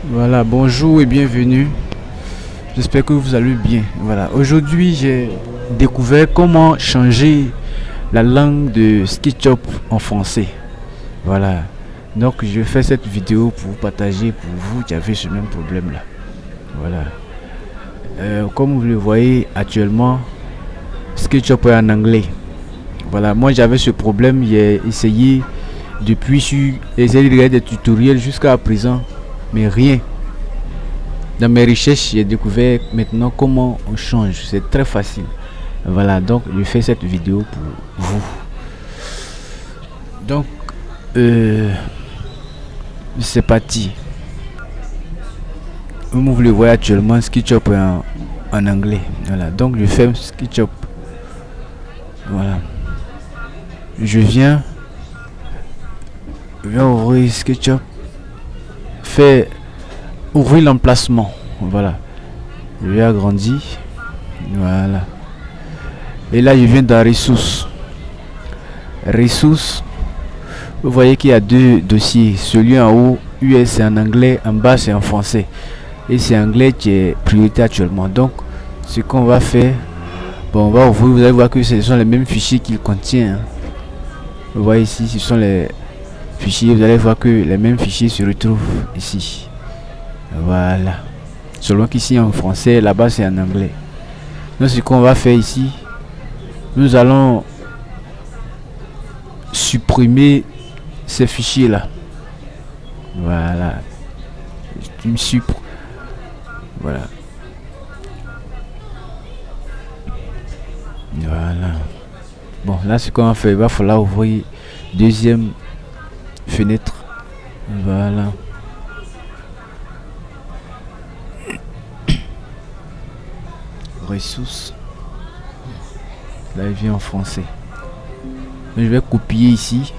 Voilà, bonjour et bienvenue. J'espère que vous allez bien. Voilà, aujourd'hui j'ai découvert comment changer la langue de SketchUp en français. Voilà, donc je fais cette vidéo pour partager pour vous qui avez ce même problème là. Voilà, comme vous le voyez actuellement, SketchUp est en anglais. Voilà, moi j'avais ce problème, j'ai essayé depuis, essayé de regarder des tutoriels jusqu'à présent, mais rien. Dans mes recherches, j'ai découvert maintenant comment on change. C'est très facile. Voilà, donc je fais cette vidéo pour vous. Donc, euh, c'est parti. Comme vous le voyez actuellement, SketchUp est en anglais. Voilà, donc je fais SketchUp. Voilà. Je viens ouvrir SketchUp. Faire ouvrir l'emplacement. Voilà. Je vais agrandir. Voilà. Et là, je viens dans ressources. Ressources. Vous voyez qu'il y a deux dossiers. Celui en haut, US c'est en anglais, en bas c'est en français. Et c'est anglais qui est priorité actuellement. Donc, ce qu'on va faire, bon, on va ouvrir, vous allez voir que ce sont les mêmes fichiers qu'il contient. Hein. Vous voyez ici, ce sont les fichiers, vous allez voir que les mêmes fichiers se retrouvent ici. Voilà. Seulement qu'ici en français, là-bas c'est en anglais. Donc, ce qu'on va faire ici, nous allons supprimer ces fichiers là. Voilà, tu me supprimes. Voilà. Voilà. Bon, là ce qu'on va faire, il va falloir ouvrir deuxième fenêtre. Voilà. Ressources. Là il vient en français. Je vais copier ici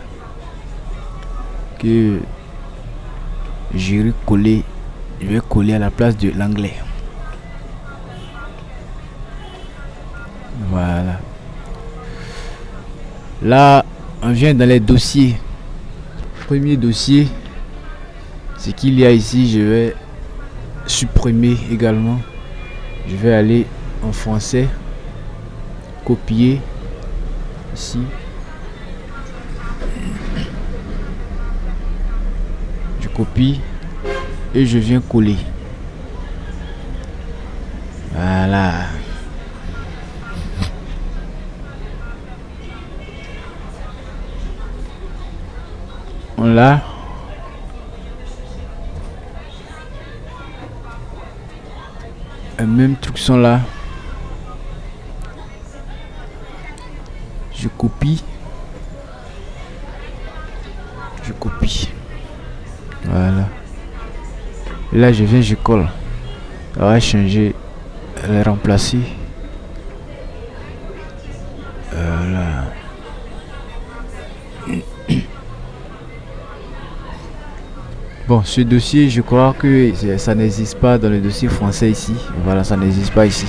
que je vais coller à la place de l'anglais. Voilà. Là, on vient dans les dossiers. Premier dossier, ce qu'il y a ici, je vais supprimer également. Je vais aller en français, copier ici. Je copie et je viens coller. Voilà. On l'a. Les mêmes trucs sont là. Je copie. Je copie. Voilà. Et là je viens, je colle. On va changer, les remplacer. Voilà. Bon, ce dossier, je crois que ça n'existe pas dans le dossier français ici. Voilà, ça n'existe pas ici.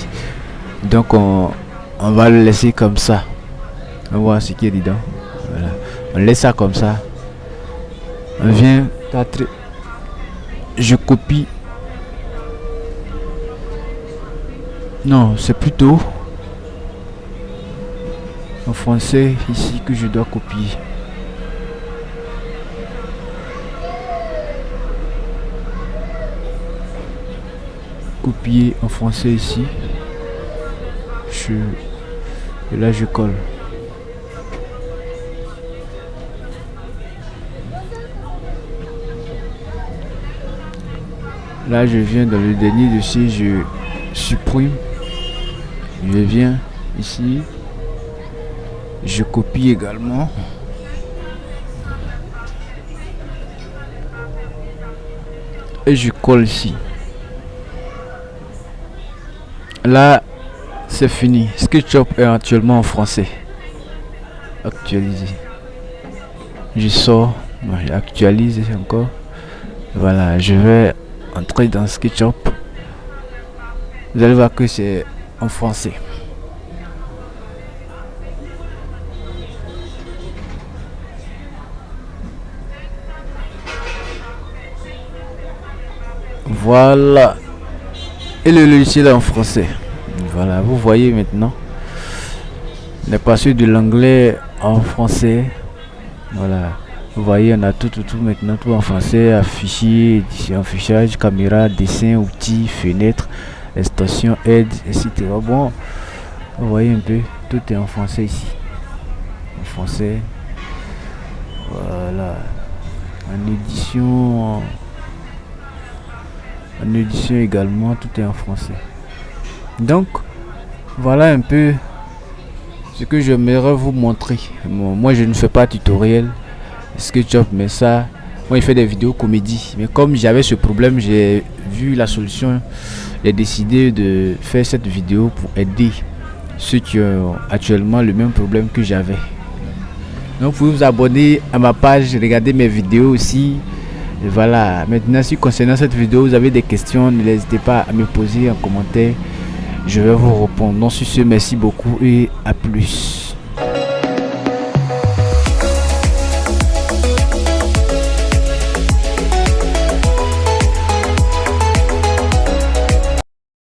Donc on va le laisser comme ça. On va voir ce qui est dedans. Voilà. On laisse ça comme ça. On vient 4. Je copie. Non, c'est plutôt en français ici que je dois copier. Copier en français ici. Et là je colle. Là je viens dans le dernier dossier, je supprime. Je viens ici. Je copie également. Et je colle ici. Là, c'est fini. SketchUp est actuellement en français. Actualisé. Je sors. J'actualise encore. Voilà, je vais entrer dans SketchUp. Vous allez voir que c'est en français. Voilà. Et le logiciel est en français. Voilà, vous voyez maintenant. On est passé de l'anglais en français. Voilà. Vous voyez, on a tout maintenant, tout en français. Affiché, édition, affichage, caméra, dessin, outils, fenêtre, extension, aide, etc. Bon, vous voyez un peu, tout est en français ici. En français. Voilà. En édition également, tout est en français. Donc, voilà un peu ce que j'aimerais vous montrer. Bon, moi, je ne fais pas tutoriel SketchUp, mais ça, moi, il fait des vidéos comédie. Mais comme j'avais ce problème, j'ai vu la solution. J'ai décidé de faire cette vidéo pour aider ceux qui ont actuellement le même problème que j'avais. Donc, vous pouvez vous abonner à ma page, regarder mes vidéos aussi. Et voilà, maintenant, si concernant cette vidéo, vous avez des questions, n'hésitez pas à me poser en commentaire. Je vais vous répondre. Donc, sur ce, merci beaucoup et à plus.